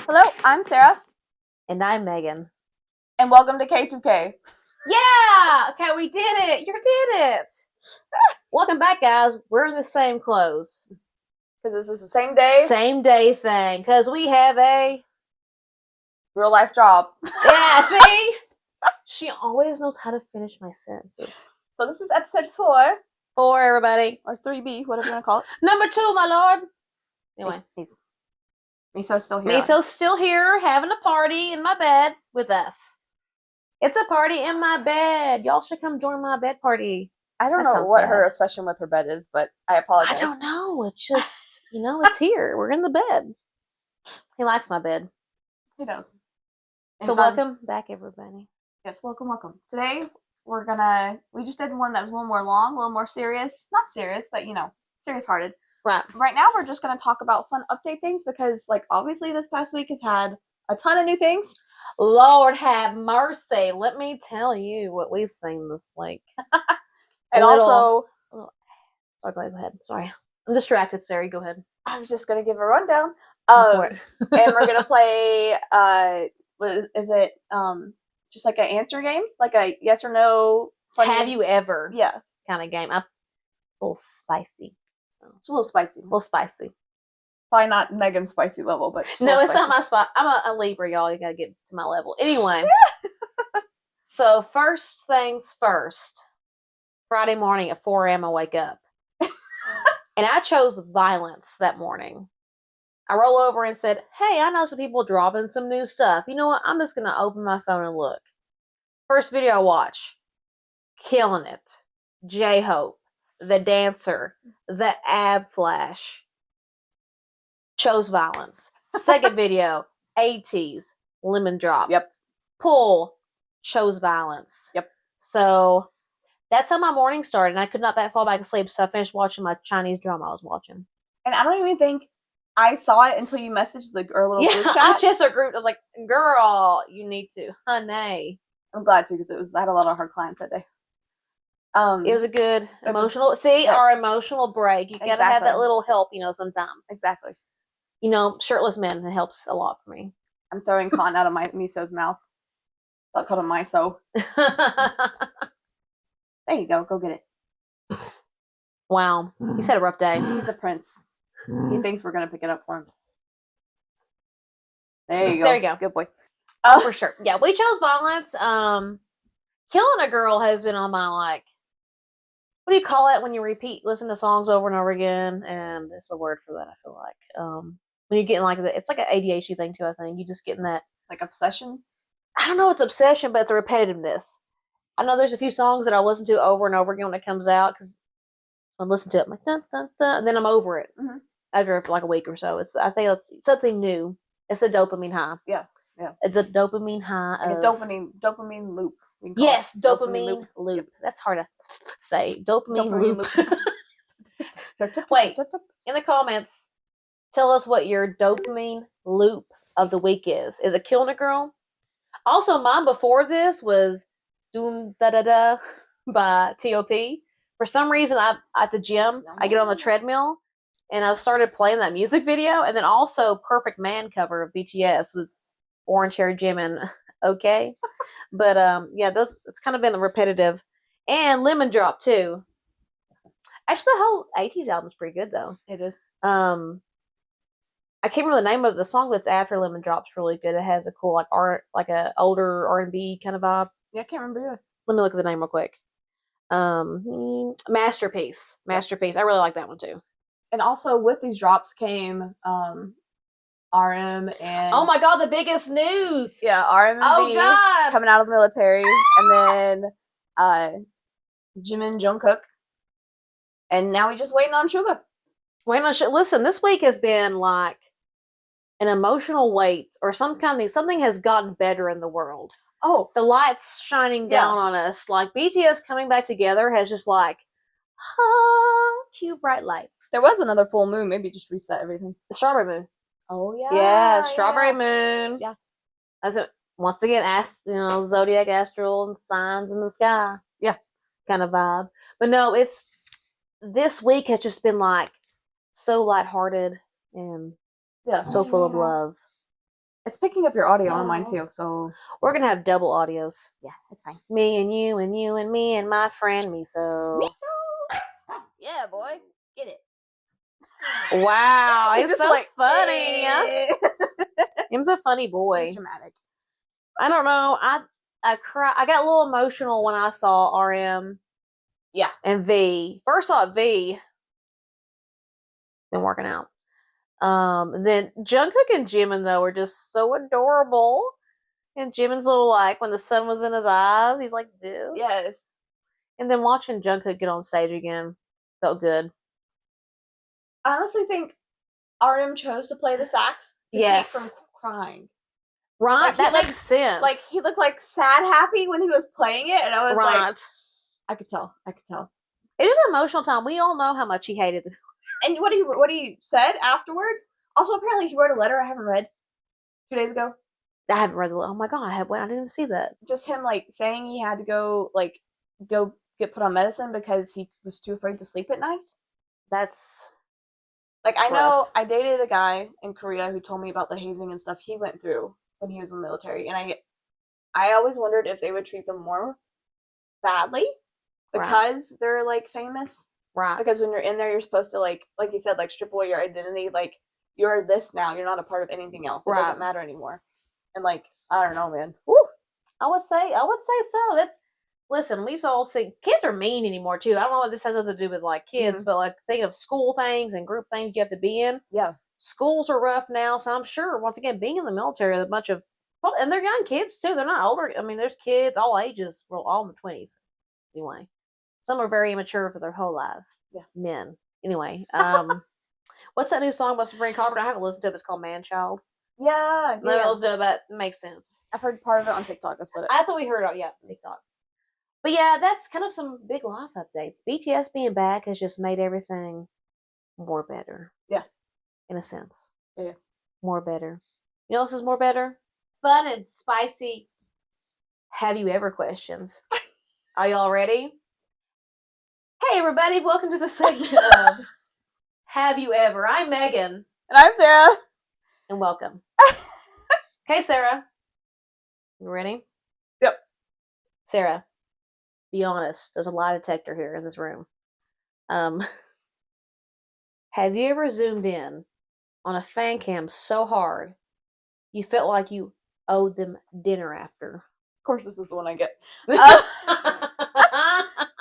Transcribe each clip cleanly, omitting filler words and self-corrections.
Hello, I'm Sarah, And I'm Megan. and welcome to K2K. Yeah! Okay, we did it! You did it! Welcome back, guys. We're in the same clothes. Because this is the same day. Same day thing. Because we have a... Real life job. Yeah, see? She always knows how to finish my sentences. So this is episode 4. 4, everybody. Or 3B, whatever you want to call it. Number 2, my lord. Anyway. Miso's still here. Miso's still here, having a party in my bed with us. It's a party in my bed. Y'all should come join my bed party. I don't know what her obsession with her bed is, but I apologize. I don't know. It's just, it's here. We're in the bed. He likes my bed. He does. So welcome back, everybody. Yes, welcome. Today, we just did one that was a little more long, a little more serious. Not serious, but, serious-hearted. Right. Right now, we're just going to talk about fun update things because, obviously this past week has had a ton of new things. Lord have mercy. Let me tell you what we've seen this week. And also... Sorry, go ahead. Sorry. I'm distracted, Sarah. Go ahead. I was just going to give a rundown. And we're going to play, what is it, just like an answer game? Like a yes or no funny... Have you ever? Yeah. Kind of game. A little spicy. It's a little spicy. A little spicy. Probably not Megan's spicy level, but no, it's not my spot. I'm a Libra, y'all. You gotta get to my level. Anyway. So first things first. Friday morning at 4 a.m. I wake up. And I chose violence that morning. I roll over and said, hey, I know some people dropping some new stuff. You know what? I'm just gonna open my phone and look. First video I watch. Killing it. J-Hope. The dancer, the ab flash, chose violence. Second video, 80s, lemon drop. Yep. Pull, chose violence. Yep. So that's how my morning started, and I could not fall back asleep, so I finished watching my Chinese drama I was watching. And I don't even think I saw it until you messaged our little group chat. Just our group. I was like, girl, you need to. Honey. I'm glad to, because I had a lot of hard clients that day. It was a good emotional, our emotional break. You gotta have that little help, sometimes. Exactly. Shirtless men, it helps a lot for me. I'm throwing cotton out of my Miso's mouth. I'll call him Miso. There you go. Go get it. Wow. He's had a rough day. He's a prince. He thinks we're going to pick it up for him. There you go. There you go. Good boy. Oh, for sure. Yeah, we chose violence. Killing a girl has been on my, what do you call it when you listen to songs over and over again? And it's a word for that, I feel like. When you're getting it's like an ADHD thing too, I think. You just getting that. Like obsession? I don't know it's obsession, but it's a repetitiveness. I know there's a few songs that I'll listen to over and over again when it comes out, because I listen to it, I'm like, dun, dun, dun, and then I'm over it after a week or so. I think it's something new. It's the dopamine high. Yeah. The dopamine high. Like a dopamine loop. Yes, dopamine loop. That's hard to say. Dopamine loop. Wait, in the comments, tell us what your dopamine loop of the week is. Is it killing a girl? Also, mine before this was Doom Da Da Da by T.O.P. For some reason, at the gym, I get on the treadmill, and I've started playing that music video, and then also Perfect Man cover of BTS with Orange Hair Jim and OK. But it's kind of been repetitive. And Lemon Drop too. Actually, the whole 80s album is pretty good though. It is. I can't remember the name of the song that's after Lemon Drop's really good. It has a cool a older R&B kind of vibe. Yeah, I can't remember either. Let me look at the name real quick. Masterpiece. I really like that one too. And also with these drops came RM and oh my god, the biggest news. Yeah, RM and B coming out of the military, and then Jimin Jungkook, and now we just waiting on Suga. Listen, this week has been like an emotional weight, or something has gotten better in the world. Oh, the light's shining down on us. Like BTS coming back together has just cute bright lights. There was another full moon. Maybe just reset everything. The strawberry moon. Oh yeah. Yeah, strawberry moon. Yeah. That's it. Once again, zodiac, astral, and signs in the sky. Yeah. Kind of vibe. But no, this week has just been so lighthearted and so full of love. It's picking up your audio on mine too, so We're gonna have double audios. yeah, it's fine. Me and you and you and me and my friend Miso. Yeah, boy, get it. Wow, He's it's just so like, funny. eh. Him's a funny boy. He's dramatic. I don't know. I got a little emotional when I saw RM. Yeah. And V. First saw V. Been working out. Then Jungkook and Jimin though were just so adorable. And Jimin's little like when the sun was in his eyes, he's like this. Yes. And then watching Jungkook get on stage again felt good. I honestly think RM chose to play the sax to keep from crying. Right, like, that makes sense. Like he looked like sad happy when he was playing it, and I was like, I could tell. It's just an emotional time. We all know how much he hated it. And what he said afterwards. Also, apparently, he wrote a letter I haven't read 2 days ago. I haven't read the letter. Oh my god, I didn't even see that. Just him like saying he had to go get put on medicine because he was too afraid to sleep at night. That's like I know I dated a guy in Korea who told me about the hazing and stuff he went through when he was in the military, and I always wondered if they would treat them more badly because they're like famous. Right. Because when you're in there, you're supposed to like you said, like strip away your identity. Like you're this now. You're not a part of anything else. It doesn't matter anymore. And like I don't know, man. Woo. I would say so. Listen. We've all seen kids are mean anymore too. I don't know if this has nothing to do with like kids, but like think of school things and group things you have to be in. Yeah. Schools are rough now, so I'm sure once again being in the military, a bunch of and they're young kids too. They're not older. I mean, there's kids all ages, well, all in the 20s. Anyway, some are very immature for their whole lives. Yeah, men. Anyway, what's that new song by Sabrina Carpenter? I haven't listened to it. It's called Man Child. Yeah, Let me listen to it, but it makes sense. I've heard part of it on TikTok. That's what we heard on TikTok. But yeah, that's kind of some big life updates. BTS being back has just made everything more better. Yeah, in a sense. Yeah, more better. You know what else is more better? Fun and spicy. Have you ever questions? Are y'all ready? Hey everybody, welcome to the segment of Have You Ever? I'm Megan. And I'm Sarah. And welcome. Okay, Sarah. You ready? Yep. Sarah, be honest. There's a lie detector here in this room. Have you ever zoomed in on a fan cam so hard you felt like you owed them dinner after? Of course, this is the one I get.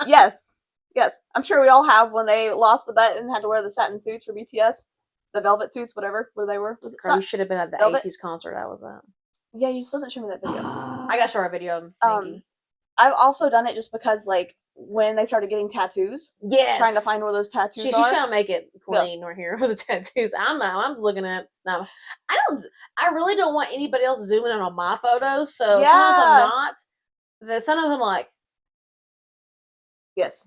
Yes. I'm sure we all have when they lost the bet and had to wear the satin suits for BTS, the velvet suits, whatever they were. You should have been at the velvet 80s concert I was at. Yeah, you still didn't show me that video. I got to show our video. I've also done it just because, like, when they started getting tattoos, trying to find where those tattoos are. She's trying to make it clean right here with the tattoos. I'm looking at no. I really don't want anybody else zooming in on my photos. So sometimes I'm not. Then sometimes I'm like, yes,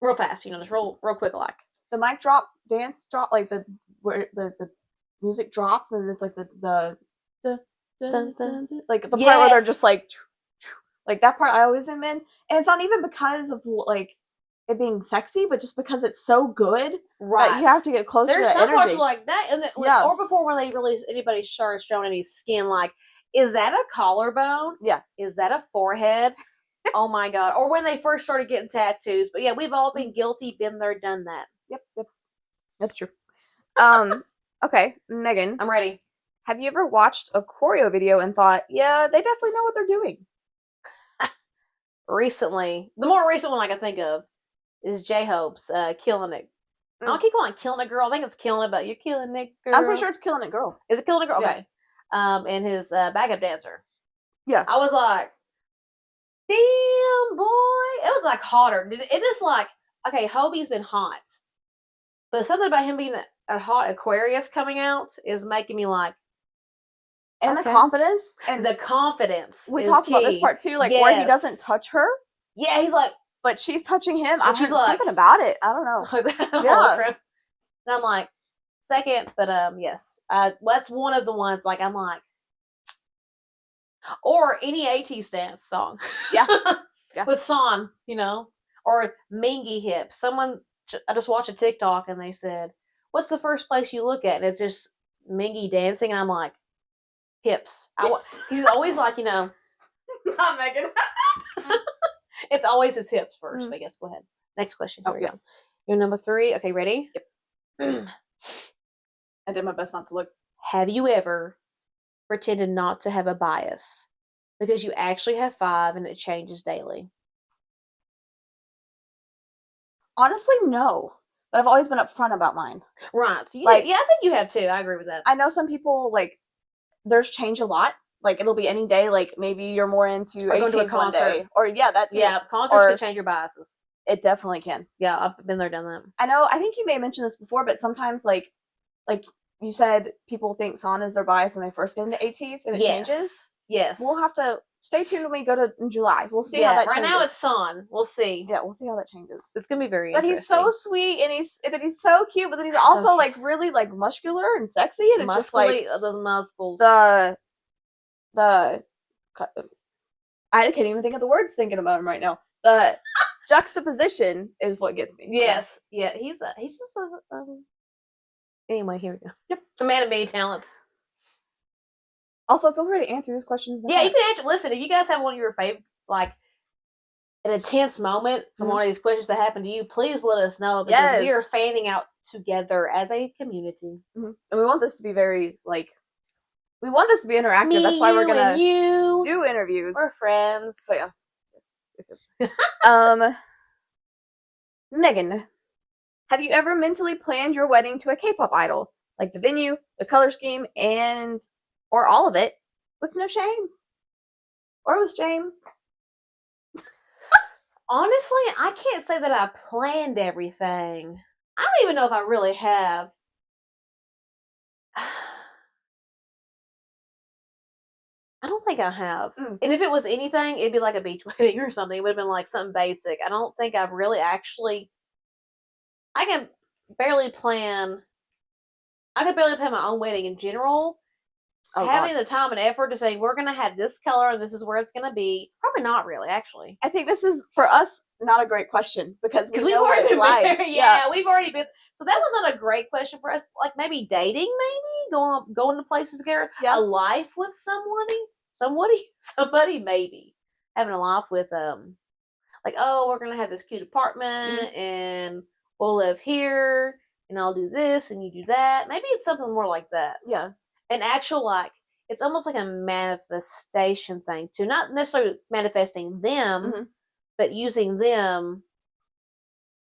real fast. Just real quick, like the mic drop, dance drop, like where the music drops and it's like the like the part where they're just like that part I always am in, and it's not even because of like it being sexy, but just because it's so good that you have to get closer. There's to some energy. parts like that, and or before when they release anybody starts showing any skin, like is that a collarbone? Yeah, is that a forehead? Oh my god! Or when they first started getting tattoos, but yeah, we've all been guilty, been there, done that. Yep, that's true. Okay, Megan, I'm ready. Have you ever watched a choreo video and thought, yeah, they definitely know what they're doing? Recently, the more recent one I can think of is J-Hope's Killing It. I don't keep calling it Killing It Girl. I think it's Killing It, but you're Killing It Girl. I'm pretty sure it's Killing It Girl. Is it Killing It Girl? Okay. And his backup dancer. Yeah. I was like, damn, boy. It was like hotter. It just like, okay, Hobie's been hot. But something about him being a hot Aquarius coming out is making me like, and the confidence. And the confidence. We talked about this part too, like where he doesn't touch her. Yeah, he's like, but she's touching him. And she's like, something about it. I don't know. Yeah. And I'm like, second, but yes. That's one of the ones like I'm like, or any AT stance song. Yeah. With Son, or Mingy hips. I just watched a TikTok and they said, what's the first place you look at? And it's just Mingy dancing. And I'm like, hips. He's always like, Not Megan. it's always his hips first. But yes, go ahead. Next question. Here we go. You're number 3. Okay, ready? Yep. I did my best not to look. Have you ever pretended not to have a bias because you actually have 5 and it changes daily? Honestly, no. But I've always been upfront about mine. Right. So I think you have too. I agree with that. I know some people, like, theirs change a lot. Like, it'll be any day. Like, maybe you're more into going to a 18s one concert. day. Or, that's concerts can change your biases. It definitely can. Yeah, I've been there, done that. I think you may have mentioned this before, but sometimes, like you said, people think San is their bias when they first get into ATs, and it changes. Yes. We'll have to stay tuned when we go to in July. We'll see how that changes. Right now it's San. We'll see. Yeah, we'll see how that changes. It's gonna be very But interesting. he's so sweet, and he's so cute, but then he's also like really like muscular and sexy, and it's just like those muscles. The I can't even think of the words thinking about him right now. The juxtaposition is what gets me. Yes. Yeah. He's just a anyway, here we go. Yep. It's a man of many talents. Also, feel free to answer these questions. Yeah, you can actually listen. If you guys have one of your favorite, like, an intense moment from one of these questions that happened to you, please let us know, because we are fanning out together as a community. And we want this to be very, like, we want this to be interactive. That's why we're going to do interviews. We're friends. So, yeah. Yes. Megan, have you ever mentally planned your wedding to a K-pop idol? Like the venue, the color scheme, or all of it, with no shame? Or with shame? Honestly, I can't say that I planned everything. I don't even know if I really have. I don't think I have. And if it was anything, it'd be like a beach wedding or something. It would have been like something basic. I don't think I've really actually. I could barely plan my own wedding in general. Having the time and effort to think we're going to have this color and this is where it's going to be, probably not really, actually. I think this is, for us, not a great question because we've already been like. We've already been. So that wasn't a great question for us. Like maybe dating, going to places together, a life with somebody, maybe having a life with like, oh, we're going to have this cute apartment and we'll live here and I'll do this and you do that. Maybe it's something more like that. Yeah. An actual, like, it's almost like a manifestation thing too. Not necessarily manifesting them, but using them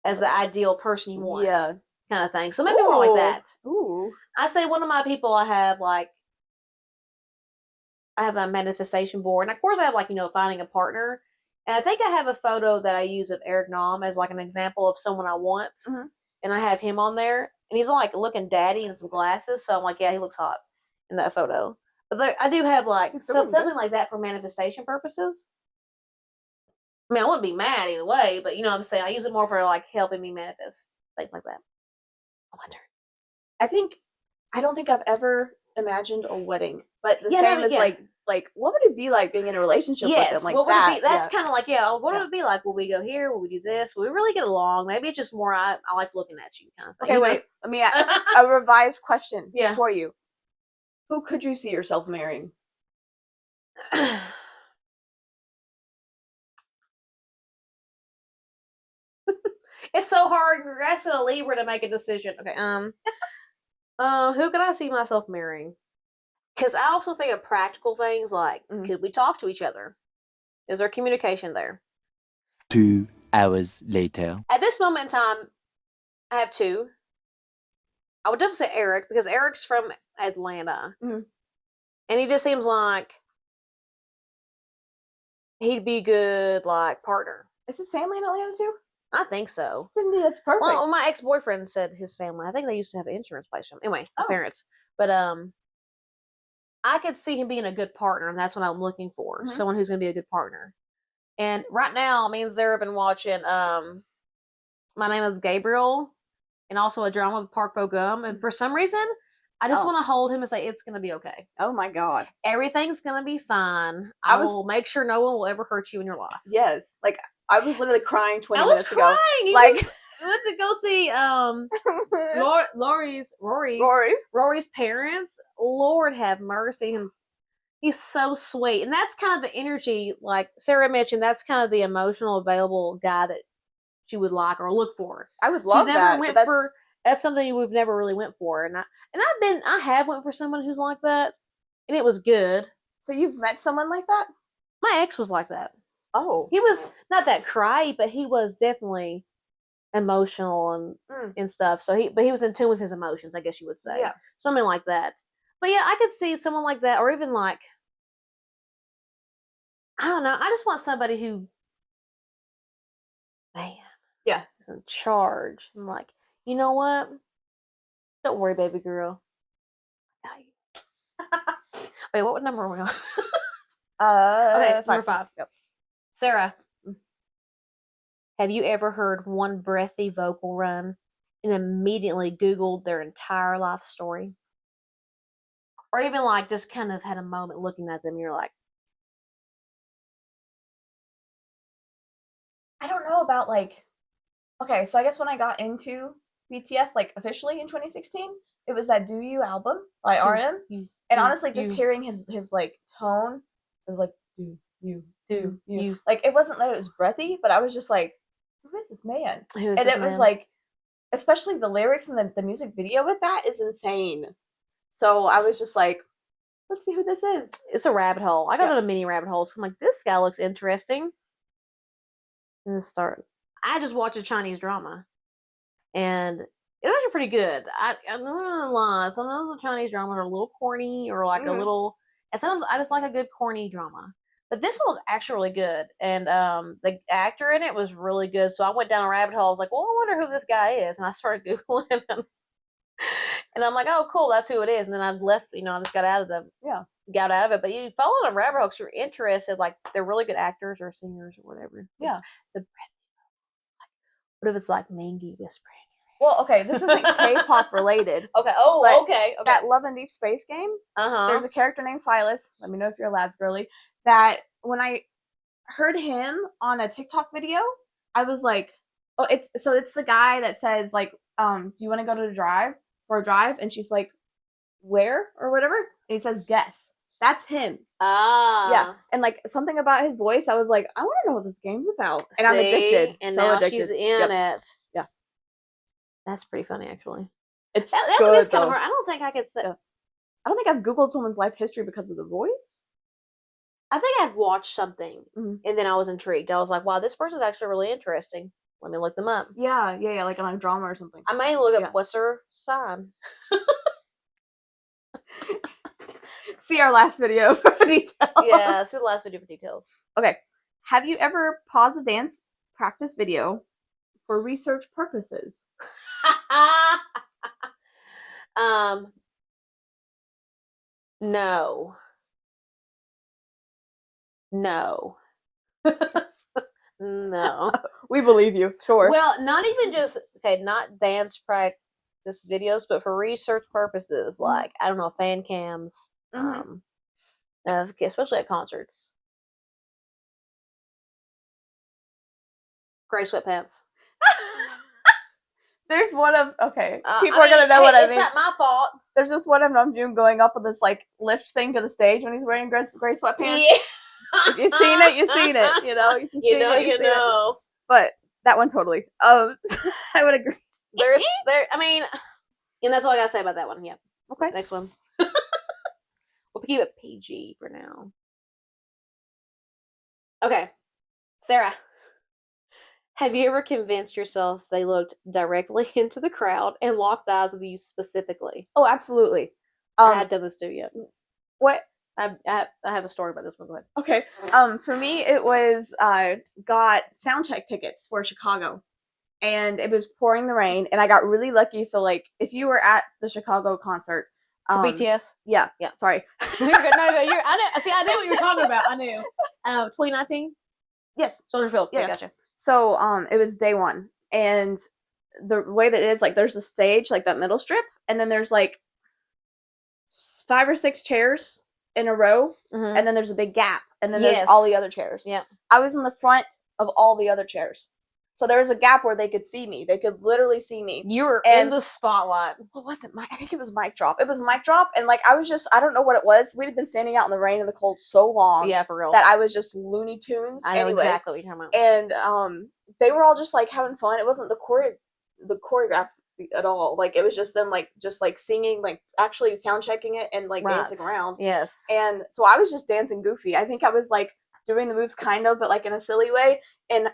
as the ideal person you want. Yeah. Kind of thing. So maybe more like that. Ooh. I say one of my people I have a manifestation board. And of course I have finding a partner. And I think I have a photo that I use of Eric Nam as like an example of someone I want. And I have him on there. And he's like looking daddy in some glasses. So I'm like, yeah, he looks hot in that photo. But I do have something like that for manifestation purposes. I mean, I wouldn't be mad either way, but you know what I'm saying? I use it more for like helping me manifest. Things like that. I wonder. I don't think I've ever imagined a wedding. But the same as like what would it be like being in a relationship with them? Like what would it be? That's kind of like, what would it be like? Will we go here? Will we do this? Will we really get along? Maybe it's just more I like looking at you kind of thing. Okay, wait. Let me a revised question for you. Who could you see yourself marrying? It's so hard. You're asking a Libra to make a decision. Okay. Who could I see myself marrying? Because I also think of practical things like, could we talk to each other? Is there communication there? 2 hours later. At this moment in time, I have 2. I would definitely say Eric, because Eric's from Atlanta. And he just seems like he'd be a good, like, partner. Is his family in Atlanta too? I think so. That's perfect. Well, my ex-boyfriend said his family. I think they used to have an insurance place. Anyway, my parents. But I could see him being a good partner, and that's what I'm looking for. Someone who's going to be a good partner. And right now, me and Zara have been watching My Name is Gabriel, and also a drama with Park Bo Gum. And for some reason, I just want to hold him and say, it's going to be okay. Oh, my God. Everything's going to be fine. I will make sure no one will ever hurt you in your life. Yes. Like, I was literally crying 20 minutes ago. I was crying. We went to go see Rory's parents. Lord have mercy. He's so sweet. And that's kind of the energy, like Sarah mentioned, that's kind of the emotional, available guy that she would like or look for. I would love She's never that. went But for that's something we've never really went for. And I have went for someone who's like that, and it was good. so you've met someone like that? My ex was like that. Oh, He was not that cry, but he was definitely emotional and stuff. So he was in tune with his emotions, I guess you would say. Yeah. Something like that. But yeah, I could see someone like that, or even like, I don't know. I just want somebody who, man, Yeah. is in charge. I'm like, you know what? Don't worry, baby girl. I got you. Wait, what number are we on? Okay, number 5. Yep. Sarah, have you ever heard one breathy vocal run and immediately Googled their entire life story? Or even like just kind of had a moment looking at them and you're like, I don't know about like. Okay, so I guess when I got into BTS, like officially in 2016, it was that "Do You" album by RM, and honestly, just hearing his like tone, it was like "Do you." Like it wasn't that it was breathy, but I was just like, who is this man? Who is And this it was man? like, especially the lyrics and the music video with that is insane. So I was just like, let's see who this is. It's a rabbit hole. I got on a mini rabbit hole, so I'm like, this guy looks interesting. And then start. I just watched a Chinese drama, and it's actually pretty good. I'm not gonna lie. Sometimes the Chinese dramas are a little corny or like a little, and sometimes I just like a good corny drama. But this one was actually really good, and the actor in it was really good. So I went down a rabbit hole. I was like, well, I wonder who this guy is, and I started googling him. And I'm like, oh, cool, that's who it is. And then I left, I just got out of it. But you follow on a rabbit hole because you're interested. Like, they're really good actors or singers or whatever. Yeah. What if it's like Mangy whispering? Well, okay, this isn't K-pop related. Okay. Oh, okay. That Love and Deep Space game, there's a character named Silas. Let me know if you're a lads girly. That when I heard him on a TikTok video, I was like, oh, it's the guy that says like, do you want to go to for a drive? And she's like, where or whatever? And he says, guess. That's him. Ah. Yeah. And like something about his voice, I was like, I want to know what this game's about. And I'm addicted. And so now addicted. she's in it. Yeah. That's pretty funny, actually. It's that good, is kind of hard. I don't think I could say. I don't think I've Googled someone's life history because of the voice. I think I've watched something and then I was intrigued. I was like, wow, this person's actually really interesting. Let me look them up. Yeah, like on a drama or something. I may look up what's her sign. See our last video for details. Yeah, see the last video for details. Okay. Have you ever paused a dance practice video for research purposes? No. No. No. We believe you. Sure. Well, not even just not dance practice videos, but for research purposes, like I don't know, fan cams, especially at concerts. Gray sweatpants. There's one of people are gonna know what I mean. It's not my fault. There's just one of Namjoon going up with this like lift thing to the stage when he's wearing gray sweatpants. Yeah. If you've seen it, you've seen it. You know. But that one totally. I would agree. And that's all I gotta say about that one. Yeah. Okay. Next one. We'll keep it PG for now. Okay. Sarah, have you ever convinced yourself they looked directly into the crowd and locked eyes with you specifically? Oh, absolutely. I have done this too, yeah. What? I have a story about this one. Go ahead. Okay. For me, it was got soundcheck tickets for Chicago, and it was pouring the rain, and I got really lucky. So, like, if you were at the Chicago concert, BTS, yeah. Sorry, you're good. No, I knew. See, I knew what you were talking about. I knew. 2019. Yes, Soldier Field. Yeah, gotcha. So, it was day one, and the way that it is, like, there's a stage, like that middle strip, and then there's like 5 or 6 chairs in a row, and then there's a big gap, and then there's all the other chairs. Yeah, I was in the front of all the other chairs, So there was a gap where they could see me. They could literally see me. You were in the spotlight. Well, it wasn't I think it was mic drop. It was mic drop, and like I was just, I don't know what it was. We'd been standing out in the rain and the cold so long. Yeah, for real. That I was just Looney Tunes. I know exactly what you're talking about. And they were all just like having fun. It wasn't the choreography at all. Like it was just them just singing, like actually sound checking it and like dancing around. Yes. And so I was just dancing goofy. I think I was like doing the moves kind of, but like in a silly way. And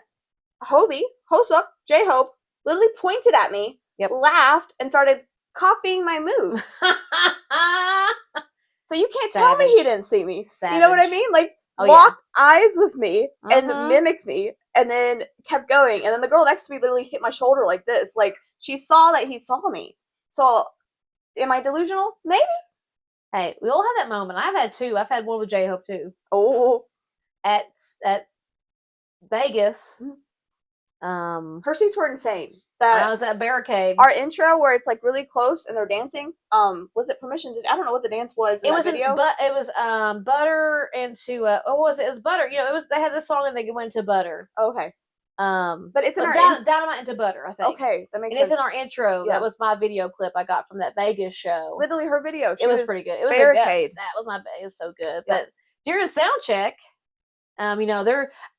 Hosup, J-Hope, literally pointed at me, laughed, and started copying my moves. So you can't tell me he didn't see me. You know what I mean? Like, locked eyes with me and mimicked me, and then kept going. And then the girl next to me literally hit my shoulder like this. Like, she saw that he saw me. So, am I delusional? Maybe. Hey, we all have that moment. I've had two. I've had one with J-Hope, too. Oh. At Vegas. Her seats were insane. I was at Barricade. Our intro where it's like really close and they're dancing. Was it Permission? I don't know what the dance was in that video. It was Butter into what was it? It was Butter. You know, they had this song and they went into Butter. Okay. But it's in our Dynamite into Butter, I think. Okay, that makes sense. And it's in our intro. Yeah. That was my video clip I got from that Vegas show. Literally her video. It was pretty good. It was Barricade. That was it was so good. Yeah. But during sound check, you know,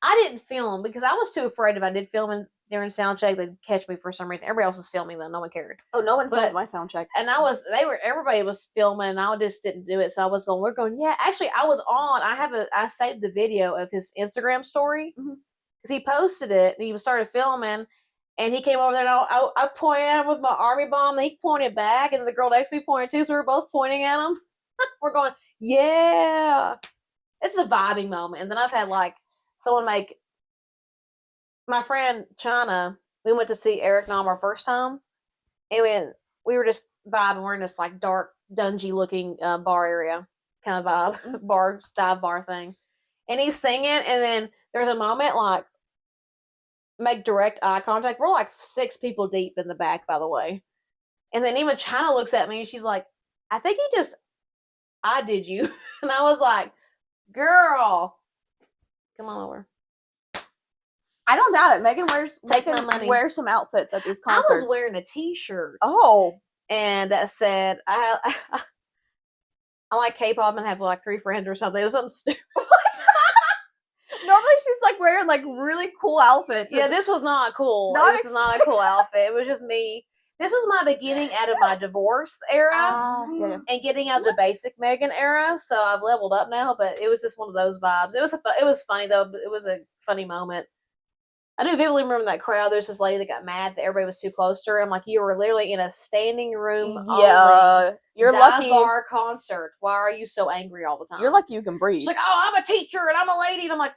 I didn't film because I was too afraid if I did film during sound check, they'd catch me for some reason. Everybody else was filming though, no one cared. Oh, no one filmed my sound check. And everybody was filming and I just didn't do it. So we're going, yeah, actually I was on, I saved the video of his Instagram story because he posted it and he started filming and he came over there and I pointed at him with my army bomb and he pointed back and the girl next to me pointed too. So we were both pointing at him. We're going, yeah. It's a vibing moment. And then I've had like someone make, my friend China, we went to see Eric Nam our first time, and we were just vibing. We're in this like dark, dungy looking bar area kind of vibe, dive bar thing, and he's singing, and then there's a moment like make direct eye contact. We're like 6 people deep in the back, by the way, and then even China looks at me and she's like, "I think I did you," and I was like, "Girl, come on over." I don't doubt it. Megan wears some outfits at these concerts. I was wearing a t-shirt. Oh. And that said, I like Kpop and have like 3 friends or something. It was something stupid. Normally she's like wearing like really cool outfits. Yeah, this was not cool. This is not a cool outfit. It was just me. This was my beginning out of my divorce era and getting out of the basic Megan era. So I've leveled up now, but it was just one of those vibes. It was funny though. But it was a funny moment. I do vividly remember that crowd. There's this lady that got mad that everybody was too close to her. I'm like, you were literally in a standing room only. You're lucky. Bar concert. Why are you so angry all the time? You're lucky you can breathe. She's like, oh, I'm a teacher and I'm a lady. And I'm like,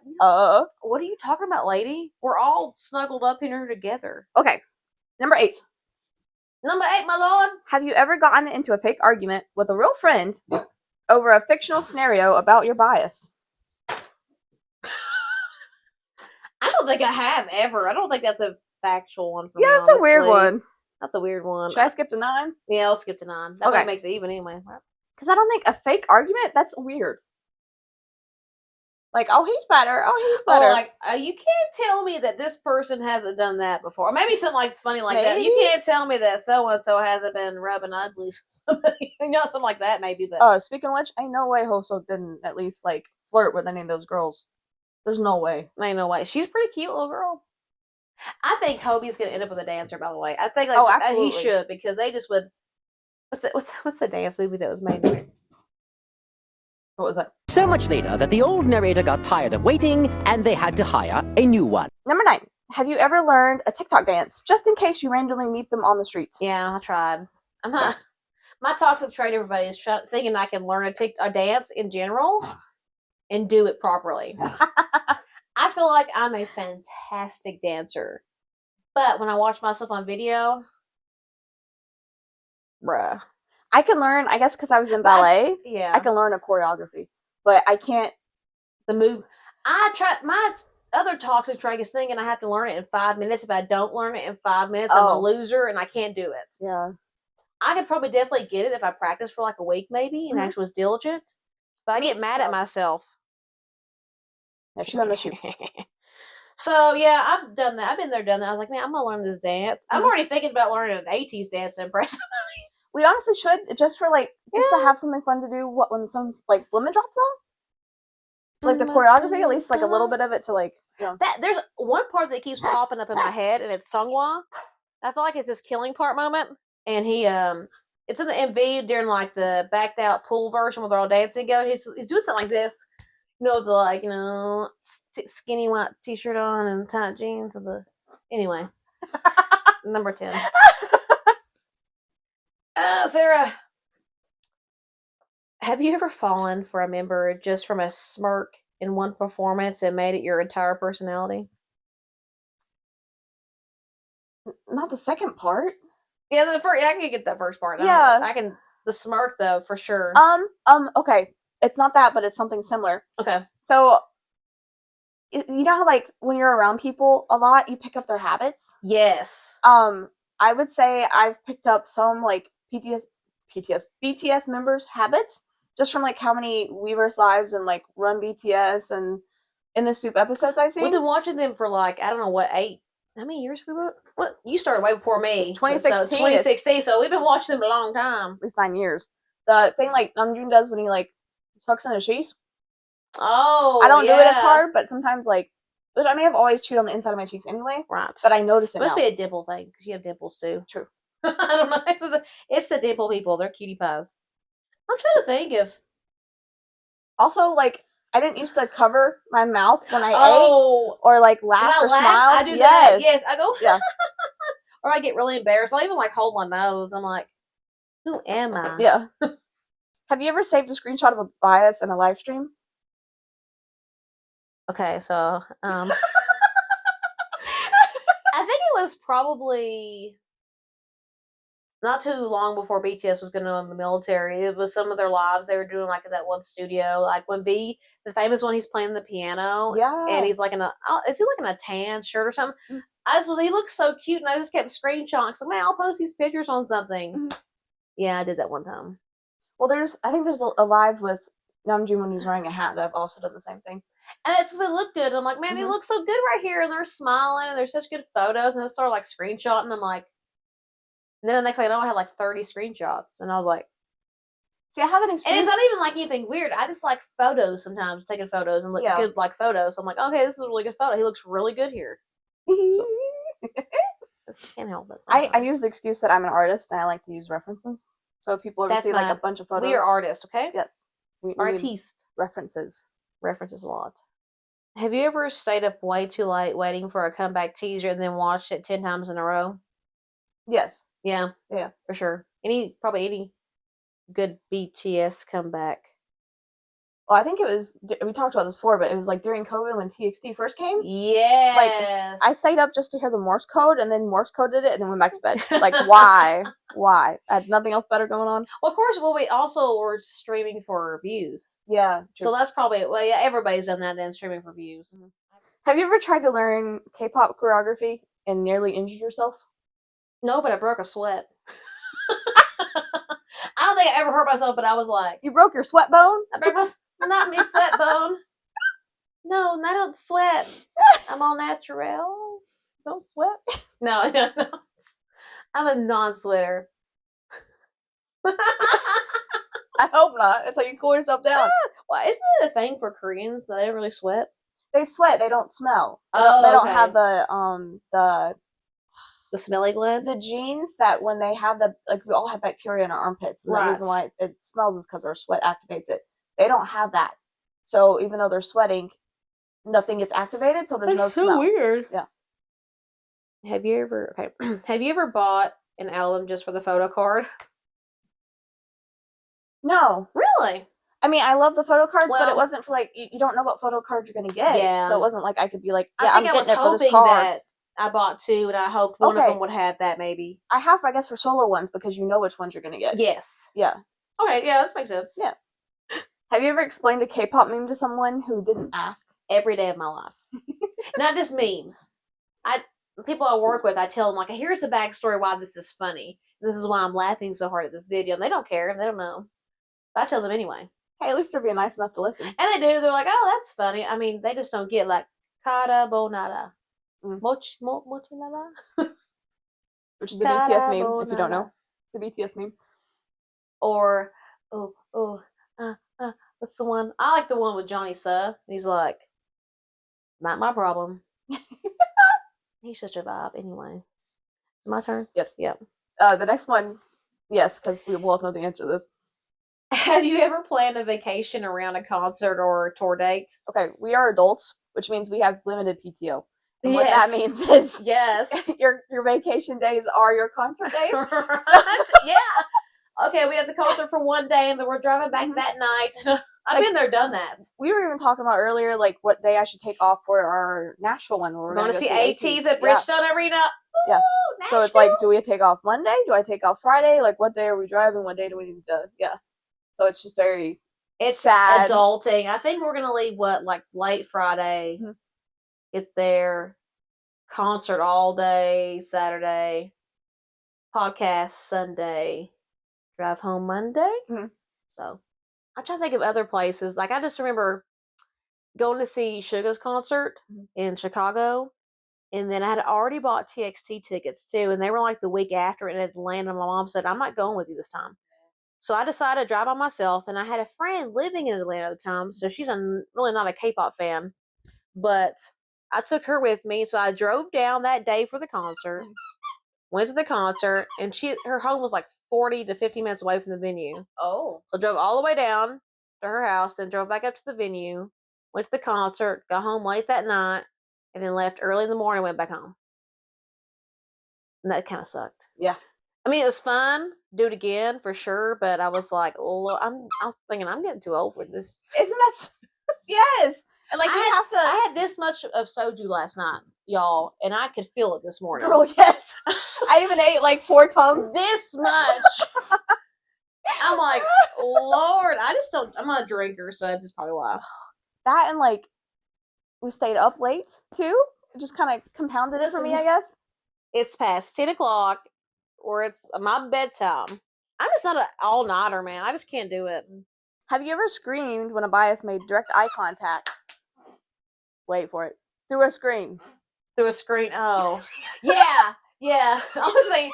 what are you talking about, lady? We're all snuggled up in here together. Okay. Number 8. Number 8, my lord. Have you ever gotten into a fake argument with a real friend over a fictional scenario about your bias? I don't think I have ever. I don't think that's a factual one for me. Yeah, that's a weird one. That's a weird one. Should I skip to 9? Yeah, I'll skip to 9. That way makes it even anyway. Because I don't think a fake argument, that's weird. Like, oh, he's better. Oh, he's better. Oh, like, you can't tell me that this person hasn't done that before. Or maybe something like funny like that. You can't tell me that so-and-so hasn't been rubbing uglies with somebody. You know, something like that maybe. But speaking of which, ain't no way Hoso didn't at least, like, flirt with any of those girls. There's no way. Ain't no way. She's a pretty cute little girl. I think Hobie's gonna end up with a dancer. By the way, I think absolutely. He should because they just would. What's the dance movie that was made? What was that? So much later that the old narrator got tired of waiting and they had to hire a new one. Number 9. Have you ever learned a TikTok dance just in case you randomly meet them on the street? Yeah, I tried. My toxic trait, everybody, is thinking I can learn a dance in general. And do it properly. I feel like I'm a fantastic dancer. But when I watch myself on video, bruh. I can learn, I guess because I was in ballet, I can learn a choreography. But I can't. The move. My other toxic trait is thinking I have to learn it in 5 minutes. If I don't learn it in 5 minutes, I'm a loser and I can't do it. Yeah. I could probably definitely get it if I practice for like a week maybe and actually was diligent. But I get mad at myself. No, she gonna miss you. So yeah, I've done that. I've been there, done that. I was like, man, I'm gonna learn this dance. I'm already thinking about learning an 80s dance to impress. We honestly should, just for like, just to Yeah. have something fun to do. What when some like women drops on, like the choreography, at least like a little bit of it to like, you know. That there's one part that keeps popping up in my head, and it's Sungwa. I feel like it's his killing part moment, and he it's in the MV during like the backed out pool version where they're all dancing together. He's doing something like this, the like skinny white t-shirt on and tight jeans and the anyway. Number 10. Sarah, have you ever fallen for a member just from a smirk in one performance and made it your entire personality? Not the second part. Yeah, the first. Yeah, I can get that first part. Yeah. I can. The smirk though, for sure. Okay. It's not that, but it's something similar. Okay. So, you know how like when you're around people a lot, you pick up their habits. Yes. I would say I've picked up some like BTS members' habits just from like how many Weverse Lives and like Run BTS and In the Soup episodes I've seen. We've been watching them for like I don't know what 8. How many years we were? What you started way before me? 2016. So 2016. So we've been watching them a long time. At least 9 years. The thing like Namjoon does when he like tucks in his cheeks. Oh, I don't do it as hard, but sometimes like, which I may have always chewed on the inside of my cheeks anyway. Right. But I notice it. Must now. be a dimple thing because you have dimples too. True. I don't know. It's the dimple people. They're cutie pies. I'm trying to think if. Also, like, I didn't used to cover my mouth when I ate or like laugh or smile. I do that. Yes, I go. Yeah. Or I get really embarrassed. I'll even like hold my nose. I'm like, who am I? Yeah. Have you ever saved a screenshot of a bias in a live stream? Okay, so I think it was probably not too long before BTS was going to go in the military. It was some of their lives they were doing like at that one studio. Like when the famous one, he's playing the piano. Yeah. And he's like is he like in a tan shirt or something? He looks so cute, and I just kept screenshotting. So, man, I'll post these pictures on something. Mm-hmm. Yeah, I did that one time. Well, I think there's a live with Namjoon when he's wearing a hat that I've also done the same thing. And it's because they look good. I'm like, man, they look so good right here, and they're smiling, and they're such good photos. And I started like screenshotting. I'm like, and then the next thing I know, I had like 30 screenshots, and I was like, see, I have an excuse. And it's not even like anything weird. I just like photos sometimes, taking photos and look good like photos. So I'm like, okay, this is a really good photo. He looks really good here. So, can't help it. I use the excuse that I'm an artist and I like to use references. So if people ever see like a bunch of photos, we are artists, okay? Yes, we artistes. References a lot. Have you ever stayed up way too late waiting for a comeback teaser and then watched it 10 times in a row? Yes. Yeah, for sure. Probably any good BTS comeback. Well, I think it was, we talked about this before, but it was like during COVID when TXT first came. Yes. Like, I stayed up just to hear the Morse code, and then Morse coded it, and then went back to bed. Like, why? Why? I had nothing else better going on. Well, of course, we also were streaming for views. Yeah. True. So that's probably, everybody's done that then, streaming for views. Mm-hmm. Have you ever tried to learn K-pop choreography and nearly injured yourself? No, but I broke a sweat. I don't think I ever hurt myself, but I was like... You broke your sweat bone? I broke not my sweat bone. No, I don't sweat. I'm all natural. Don't sweat. No. I'm a non-sweater. I hope not. It's how you cool yourself down. Well, isn't it a thing for Koreans that they don't really sweat? They sweat. They don't smell. They don't have the smelly gland. The genes that when they have we all have bacteria in our armpits. And the reason why it smells is because our sweat activates it. They don't have that. So even though they're sweating, nothing gets activated. So there's no smell. That's so weird. Yeah. Have you ever bought an album just for the photo card? No. Really? I mean, I love the photo cards, but it wasn't for like, you don't know what photo card you're going to get. Yeah. So it wasn't like I could be like, I'm getting it for this card. That I bought two, and I hoped one of them would have that maybe. I have, I guess, for solo ones because you know which ones you're going to get. Yes. Yeah. Okay, yeah, that makes sense. Yeah. Have you ever explained a K-pop meme to someone who didn't ask? Every day of my life. Not just memes. People I work with, I tell them, like, here's the backstory why this is funny. This is why I'm laughing so hard at this video. And they don't care. They don't know. But I tell them anyway. Hey, at least they're being nice enough to listen. And they do. They're like, oh, that's funny. I mean, they just don't get, like, Carabonara. Mm. Mozzarella? Which is the BTS meme, if you don't know. The BTS meme. Or, what's the one? I like the one with Johnny Suh. He's like, not my problem. He's such a vibe. Anyway. It's my turn? Yes. Yep. The next one, yes, because we both know the answer to this. Have you ever planned a vacation around a concert or tour date? Okay, we are adults, which means we have limited PTO. And what that means is your vacation days are your concert days. Right? Yeah. Okay, we have the concert for one day and then we're driving back that night. I've been there, done that. We were even talking about earlier, like what day I should take off for our Nashville one. Where we're going to see ATs at Bridgestone Arena. Ooh, yeah. Nashville. So it's like, do we take off Monday? Do I take off Friday? Like, what day are we driving? What day do we need to? Yeah. So it's just it's sad. Adulting. I think we're gonna leave late Friday. Mm-hmm. Get there, concert all day Saturday, podcast Sunday, drive home Monday. Mm-hmm. So I'm trying to think of other places. Like I just remember going to see Suga's concert in Chicago, and then I had already bought TXT tickets too, and they were like the week after in Atlanta. My mom said, "I'm not going with you this time." So I decided to drive by myself, and I had a friend living in Atlanta at the time, so she's really not a K-pop fan, but I took her with me, so I drove down that day for the concert, went to the concert, and her home was like 40 to 50 minutes away from the venue. Oh. So I drove all the way down to her house, then drove back up to the venue, went to the concert, got home late that night, and then left early in the morning and went back home. And that kind of sucked. Yeah. I mean, it was fun. Do it again for sure, but I was like, I was thinking I'm getting too old for this. Isn't that? Yes. And like I had this much of soju last night, y'all, and I could feel it this morning. Girl, yes. I even ate like 4 tons. This much. I'm like, Lord, I'm not a drinker, so that's probably why. That and like, we stayed up late too. It just kind of compounded it for me, I guess. It's past 10 o'clock, or it's my bedtime. I'm just not an all-nighter, man. I just can't do it. Have you ever screamed when a bias made direct eye contact? Wait for it. Through a screen. Through a screen? Oh. Yeah. I was saying,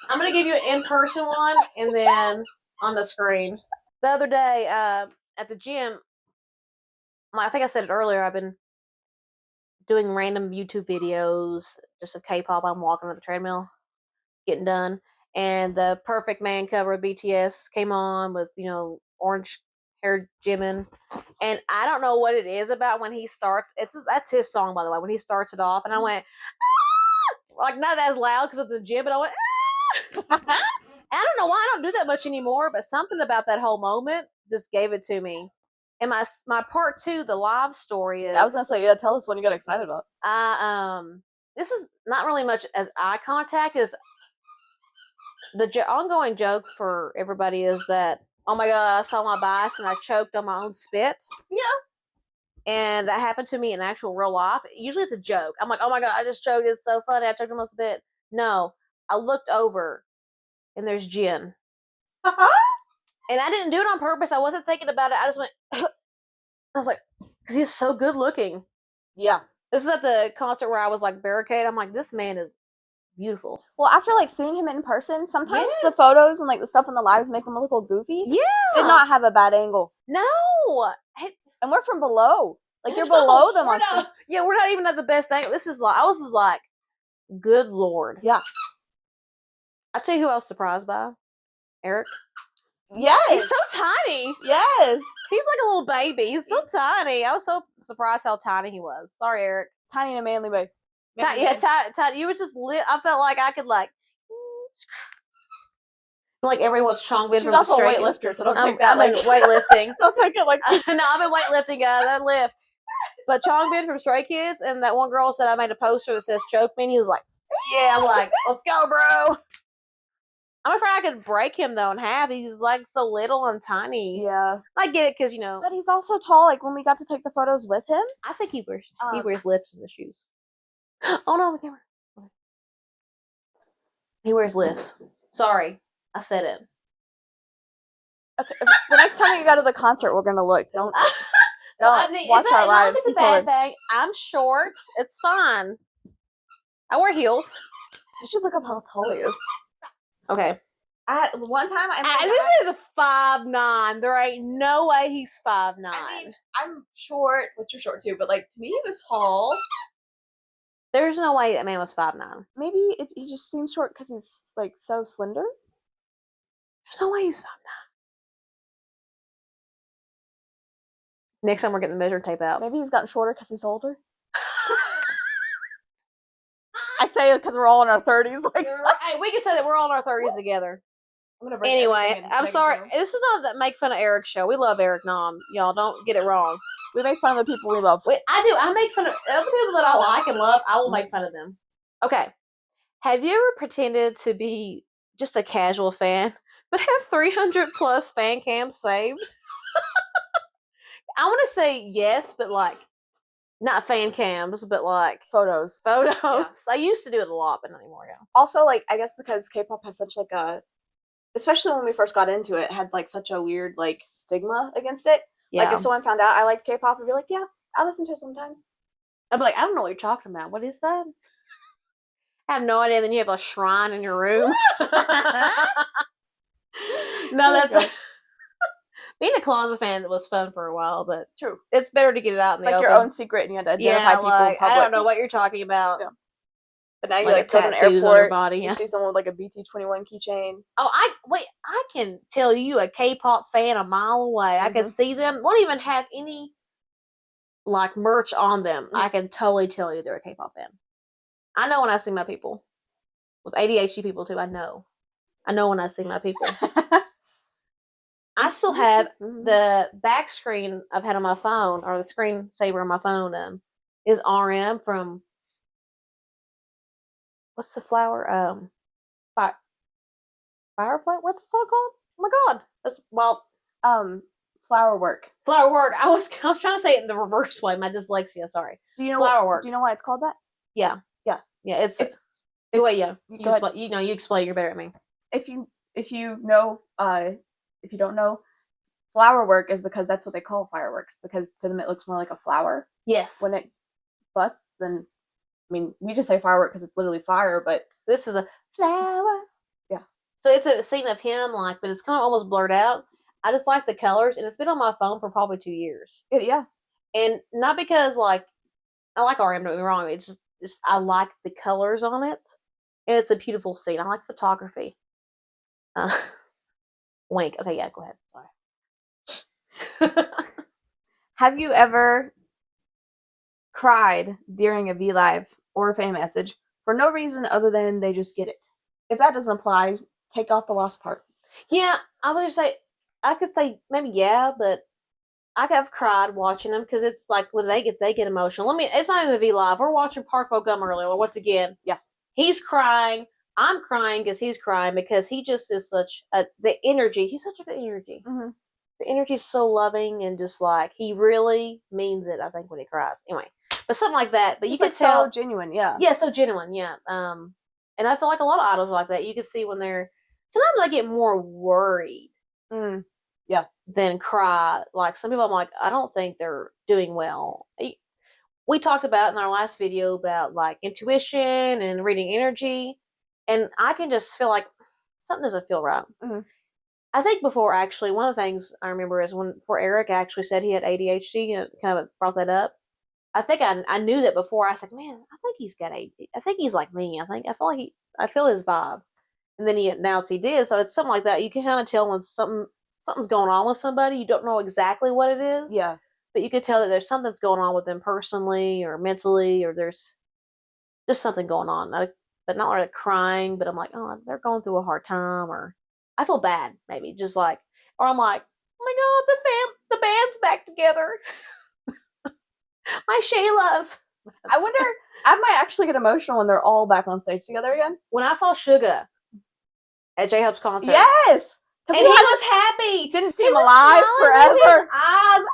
I'm going to give you an in-person one, and then on the screen. The other day, at the gym, I think I said it earlier, I've been doing random YouTube videos just of K-pop. I'm walking on the treadmill, getting done, and the Perfect Man cover of BTS came on with, orange haired Jimin, and I don't know what it is about when he starts. That's his song, by the way, when he starts it off, and I went, ah! Like not as loud because of the gym, but I went, ah! I don't know why I don't do that much anymore, but something about that whole moment just gave it to me. And my part 2, the live story is. I was gonna say, yeah. Tell us what you got excited about. This is not really much as eye contact. Is the ongoing joke for everybody is that, oh my god, I saw my bias and I choked on my own spit. Yeah. And that happened to me in actual real life. Usually it's a joke. I'm like, oh my god, I just choked. It's so funny. I choked on my spit. No, I looked over, and there's Jin. And I didn't do it on purpose. I wasn't thinking about it. I just went, I was like, because he's so good looking. Yeah. This was at the concert where I was like barricade. I'm like, this man is beautiful. Well, after like seeing him in person, sometimes the photos and like the stuff in the lives make him look a little goofy. Yeah. Did not have a bad angle. No. And we're from below. Like you're below them on stage. Yeah, we're not even at the best angle. I was like, good Lord. Yeah. I tell you who I was surprised by. Eric. Yes. He's so tiny. Yes. He's like a little baby. He's so tiny. I was so surprised how tiny he was. Sorry, Eric. Tiny in a manly way. Tiny. You was just lit. I felt like I could like everyone's Chongbin She's from also a Stray weightlifter, so don't take that. I'm in weightlifting. Don't take it like No, I've been weightlifting, guys. I lift. But Chongbin from Stray Kids, and that one girl said I made a poster that says "choke me," and he was like, "Yeah." I'm like, "Let's go, bro." I'm afraid I could break him though in half. He's like so little and tiny. Yeah. I get it because But he's also tall. Like when we got to take the photos with him, I think he wears lifts in the shoes. Oh no, the camera. He wears lifts. Sorry, I said it. Okay. The next time you go to the concert, we're gonna look. Don't. So, I Don't mean, watch our lives. It's a He told bad her. thing. I'm short. It's fine. I wear heels. You should look up how tall he is. Okay. One time I This is a 5'9". There ain't no way he's 5'9". I mean, I'm short, but you're short too. But like to me, he was tall. There's no way that man was 5'9". Maybe he just seems short because he's like so slender. There's no way he's 5'9". Next time we're getting the measuring tape out. Maybe he's gotten shorter because he's older. I say it because we're all in our 30s. Like, Hey, we can say that we're all in our 30s together. I'm gonna break Anyway, everything in I'm Megan's sorry. room. This is not that make fun of Eric's show. We love Eric Nom. Y'all don't get it wrong. We make fun of the people we love. I do. I make fun of other people that I like and love. I will make fun of them. Okay. Have you ever pretended to be just a casual fan, but have 300 plus fan cams saved? I want to say yes, but like not fan cams, but like Photos. photos. I used to do it a lot, but not anymore. Yeah. Also, like, I guess because K-pop has such like a, especially when we first got into it, had like such a weird like stigma against it. Yeah. Like if someone found out I liked K-pop, I'd be like, yeah, I listen to it sometimes. I'd be like, I don't know what you're talking about. What is that? I have no idea. Then you have a shrine in your room. No, that's being a closet fan was fun for a while, but True. it's better to get it out in the Like open. your own secret, and you had to identify people in like, public. I don't know what you're talking about. Yeah. But now you Like like go to an tattoos on your airport, body. you Yeah. see someone with like a BT21 keychain. Oh, I can tell you a K-pop fan a mile away. I can see them. Won't even have any like merch on them. I can totally tell you they're a K-pop fan. I know when I see my people. With ADHD people too, I know. I know when I see my people. I still have the back screen I've had on my phone, or the screensaver on my phone, is RM from what's the flower? Fire plant? What's the song called? Oh my god. That's Flower work. Flower work. I was trying to say it in the reverse way. My dyslexia, sorry. Do you know flower work? Do you know why it's called that? Yeah. Yeah. Yeah, it's wait, yeah. Go ahead. You explain, you're better at me. If you know, if you don't know, flower work is because that's what they call fireworks, because to them it looks more like a flower. Yes. When it busts, then I mean, we just say firework because it's literally fire, but this is a flower. Yeah. So it's a scene of him, like, but it's kind of almost blurred out. I just like the colors, and it's been on my phone for probably 2 years. Yeah. And not because, like, I like RM, don't get me wrong. It's just I like the colors on it, and it's a beautiful scene. I like photography. Wink. Okay, yeah, go ahead. Sorry. Have you ever cried during a V Live or a fan message for no reason other than they just get it? If that doesn't apply, take off the last part. Yeah, I would just say, I could say maybe yeah, but I have cried watching them because it's like when they get emotional. It's not even the V Live. We're watching Park Bo Gum earlier. Well, once again, yeah, he's crying. I'm crying because he's crying because he just is such the energy. He's such a good energy. Mm-hmm. The energy is so loving and just like he really means it. I think when he cries, anyway, but something like that. But just you like could tell, so genuine, yeah, so genuine, yeah. And I feel like a lot of idols are like that. You can see when they're sometimes I get more worried. Yeah. Than cry. Like some people, I'm like, I don't think they're doing well. We talked about in our last video about like intuition and reading energy, and I can just feel like something doesn't feel right. Mm-hmm. I think before actually, one of the things I remember is before Eric actually said he had ADHD and kind of brought that up. I think I knew that before. I was like, man, I think he's got ADHD. I think he's like me. I feel his vibe. And then he announced he did. So it's something like that. You can kind of tell when something's going on with somebody. You don't know exactly what it is. Yeah. But you could tell that there's something's going on with them personally or mentally, or there's just something going on. But not like crying, but I'm like, oh, they're going through a hard time, or I feel bad, maybe. Just like, or I'm like, oh my God, the band's back together. My Shayla's. I wonder, I might actually get emotional when they're all back on stage together again. When I saw Suga at J-Hope's concert. Yes! And he was happy. Didn't see him alive forever. I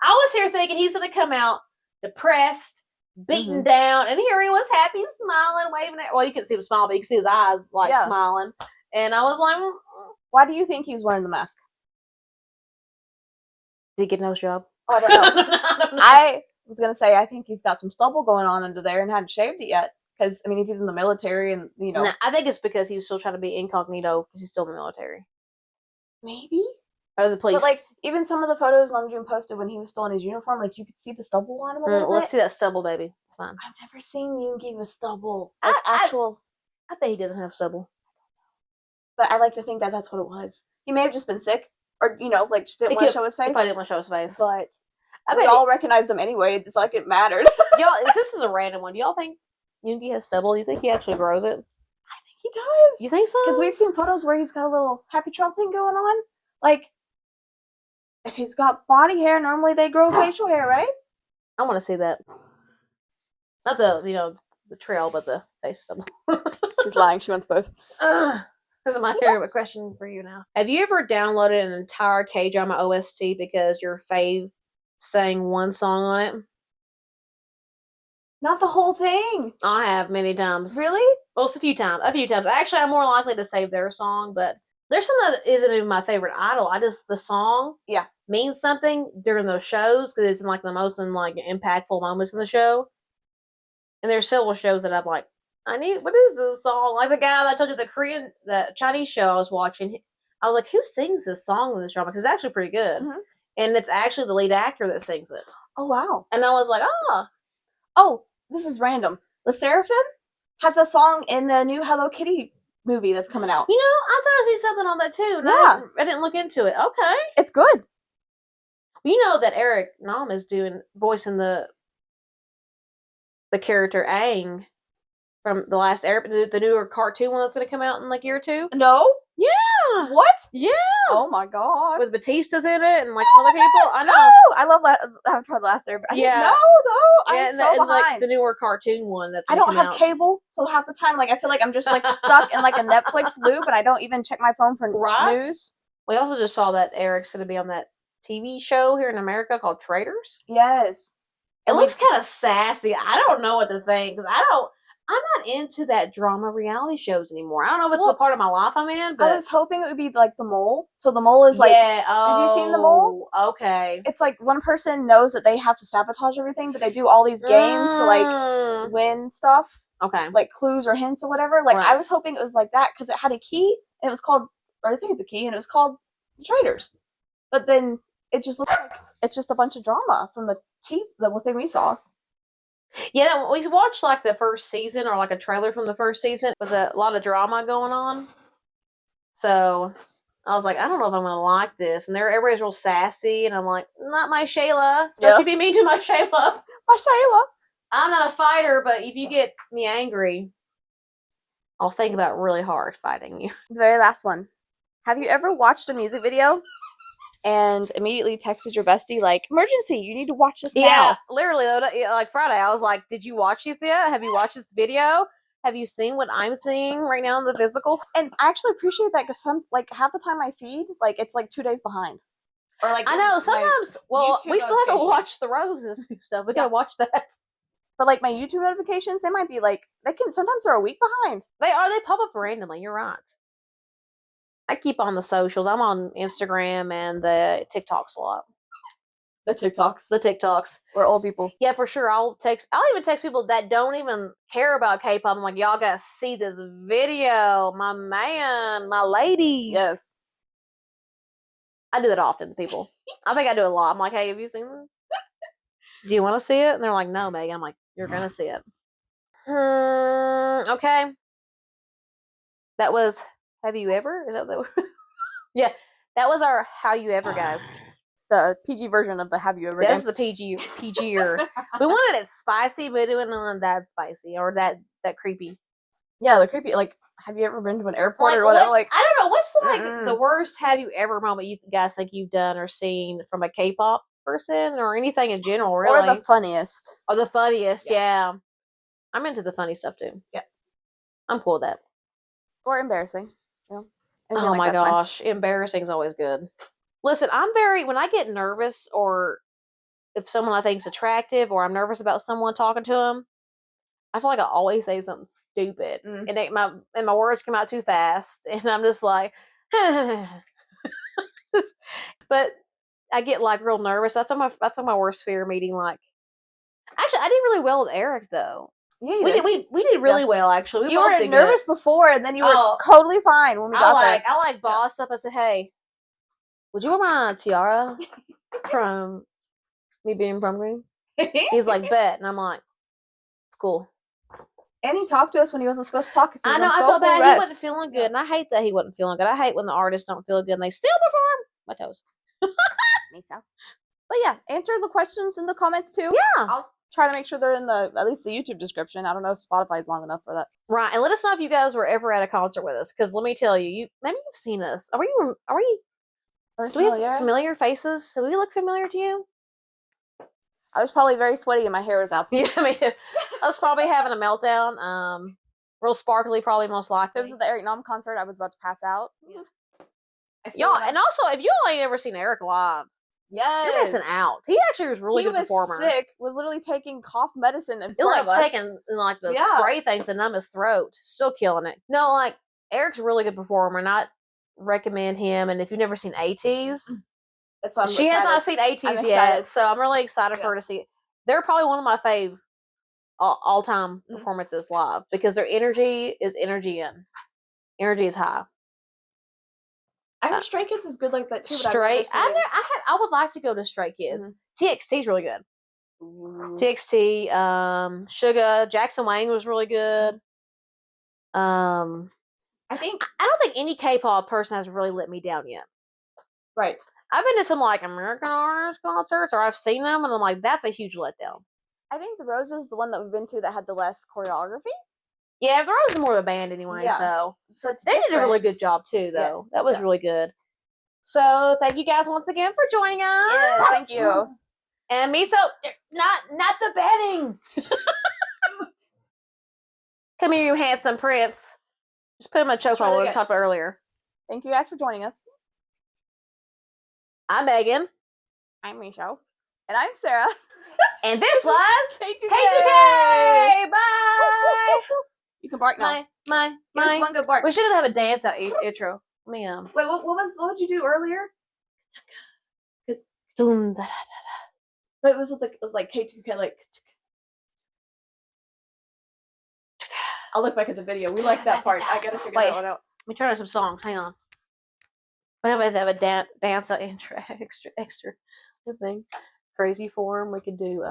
was here thinking he's going to come out depressed, beaten down, and here he was happy, smiling, waving at. Well, you couldn't see him smile, but you could see his eyes smiling. And I was like, why do you think he's wearing the mask? Did he get no job? Oh, I don't know. I was gonna say I think he's got some stubble going on under there and hadn't shaved it yet. Because I mean, if he's in the military and Nah, I think it's because he was still trying to be incognito because he's still in the military. maybe. Or the police. But like even some of the photos Namjoon posted when he was still in his uniform, like you could see the stubble on him a little bit. Let's see that stubble, baby. It's fine. I've never seen Yoongi with stubble, like actual. I bet he doesn't have stubble. But I like to think that that's what it was. He may have just been sick, or like just didn't want to show his face. He probably didn't want to show his face. But we all recognized him anyway. It's like it mattered. Y'all, this is a random one. Do y'all think Yoongi has stubble? Do you think he actually grows it? I think he does. You think so? Because we've seen photos where he's got a little happy trail thing going on. Like, if he's got body hair, normally they grow facial hair, right? I want to see that. Not the the trail, but the face stubble. She's lying. She wants both. This is my favorite question for you now. Have you ever downloaded an entire K-drama OST because your fave sang one song on it? Not the whole thing. I have many times. Really? Well, it's a few times. Actually, I'm more likely to save their song, but there's some that isn't even my favorite idol. The song means something during those shows because it's in like the most impactful moments in the show. And there's several shows that I'm like, what is this song? Like the guy that I told you, the Chinese show I was watching, I was like, who sings this song in this drama? Because it's actually pretty good. Mm-hmm. And it's actually the lead actor that sings it. Oh, wow. And I was like, oh, this is random. The Seraphim has a song in the new Hello Kitty movie that's coming out. I thought I see something on that too. Yeah. I didn't look into it. Okay. It's good. You know that Eric Nam is voicing the character Aang from the last the newer cartoon one that's going to come out in like year or two. No? Yeah. What? Yeah. Oh my god. With Batista's in it and like some other people. I know. No! I love that. I've tried last year, but no. I'm so behind. Like the newer cartoon one that's I don't have cable, so half the time, like I feel like I'm just like stuck in like a Netflix loop, and I don't even check my phone for news. We also just saw that Eric's going to be on that TV show here in America called Traitors. Yes. It looks kind of sassy. I don't know what to think because I'm not into that drama reality shows anymore. I don't know if it's the part of my life I'm in, but I was hoping it would be like The Mole. So The Mole is like, have you seen The Mole? Okay. It's like one person knows that they have to sabotage everything, but they do all these games to like win stuff. Okay. Like clues or hints or whatever. Like I was hoping it was like that because it had a key and it was called, or I think it's a key and it was called Traitors. But then it just looks like it's just a bunch of drama from the thing we saw. Yeah, we watched like the first season or like a trailer from the first season. It was a lot of drama going on. So I was like, I don't know if I'm going to like this. And everybody's real sassy. And I'm like, not my Shayla. Don't you be mean to my Shayla. My Shayla. I'm not a fighter, but if you get me angry, I'll think about really hard fighting you. The very last one. Have you ever watched a music video and immediately texted your bestie like, emergency, you need to watch this now? Yeah, literally, like Friday, I was like, did you watch this yet? Have you watched this video? Have you seen what I'm seeing right now in the physical? And I actually appreciate that because half the time I feed, like, it's like 2 days behind. Or like I know, sometimes, we still haven't watched the Roses and stuff. We gotta watch that. But like my YouTube notifications, they might be like, sometimes they're a week behind. They pop up randomly, you're right. I keep on the socials. I'm on Instagram and the TikToks a lot. The TikToks. We're old people. Yeah, for sure. I'll even text people that don't even care about K-pop. I'm like, y'all gotta see this video. My man, my ladies. Yes. I do that often to people. I think I do it a lot. I'm like, hey, have you seen this? Do you want to see it? And they're like, no, Megan. I'm like, you're gonna see it. Okay. That was Have You Ever? Is that the word? Yeah. That was our How You Ever, guys. The PG version of the Have You Ever. That was the PG-er. We wanted it spicy, but it wasn't that spicy or that creepy. Yeah, the creepy. Like, have you ever been to an airport or whatever? Like, I don't know. What's like the worst Have You Ever moment you guys think you've done or seen from a K-pop person or anything in general, really? Or the funniest. Or the funniest, yeah. I'm into the funny stuff too. Yeah. I'm cool with that. Or embarrassing. You know? Oh my gosh. Embarrassing is always good. Listen, when I get nervous or if someone I think is attractive or I'm nervous about someone talking to them, I feel like I always say something stupid and my words come out too fast and I'm just like, but I get like real nervous. That's my worst fear meeting. Like, actually, I did really well with Eric though. Yeah, you We did. we did really well actually. We You both were did nervous good. before, and then you were Oh. totally fine when we got there. I like bossed up. I said, "Hey, would you wear my tiara from me being prom queen?" He's like, "Bet," and I'm like, "It's cool." And he talked to us when he wasn't supposed to talk. I know. I felt bad. He wasn't feeling good, and I hate that he wasn't feeling good. I hate when the artists don't feel good and they still perform. My toes. Me so. But yeah, answer the questions in the comments too. Yeah. I'll try to make sure they're in at least the YouTube description. I don't know if Spotify is long enough for that. Right, and let us know if you guys were ever at a concert with us, because let me tell you, maybe you've seen us. Are we? Do we have familiar faces? Do we look familiar to you? I was probably very sweaty and my hair was out. Yeah, me too. I was probably having a meltdown. Real sparkly, probably most likely. If it was at the Eric Nam concert, I was about to pass out. Yeah. Y'all, and also, if you all ain't ever seen Eric live, yes, you're missing out. He actually was really good performer. Sick. Was literally taking cough medicine in He front of us. taking like the spray things to numb his throat. Still killing it. No, like Eric's a really good performer, and I recommend him. And if you've never seen ATs, that's why she has not seen ATs yet, so I'm really excited for her to see it. They're probably one of my fave all-time performances live because their energy is energy is high. I heard Stray Kids is good like that too. I would like to go to Stray Kids. TXT is really good. TXT, Suga, Jackson Wang was really good. I don't think any K-pop person has really let me down yet. Right. I've been to some like American artist concerts, or I've seen them, and I'm like, that's a huge letdown. I think the Rose is the one that we've been to that had the less choreography. Yeah, the Rose is more of a band anyway, so they did a really good job too, though. Yes, that was really good. So thank you guys once again for joining us. Yeah, thank you. And Miso, not the betting. Come here, you handsome prince. Just put him in a chokehold we talked about earlier. Thank you guys for joining us. I'm Megan. I'm Michelle. And I'm Sarah. And this was K2K. Bye. You can bark now. My. One good bark. We should have a dance out intro. Let me Wait, what did you do earlier? Wait, it was like K2K like. I'll look back at the video. We like that part. I gotta figure that one out. Let me turn on some songs. Hang on. We always have a dance out intro extra thing. Crazy form. We could do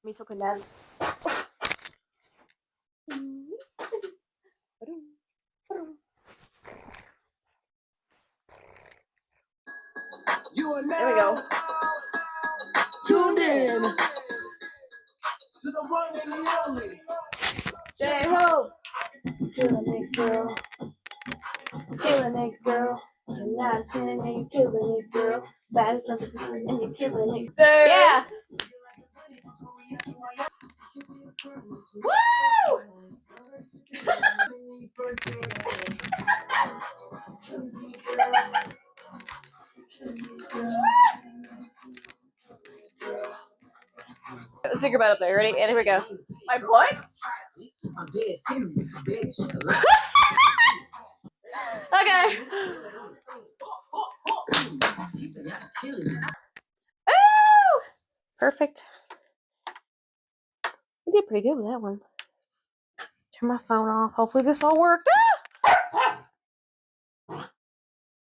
Miso can dance. There we go. Tune in to the one and the only J-Hope. Killing it, girl. Killing it, girl. You're not 10 and you're killing it, girl. Bad as something and you're killing it. Yeah. Woo! Let's think about it there. Ready? And here we go. My what? Okay. Ooh! Perfect. We did pretty good with that one. Turn my phone off. Hopefully this all worked.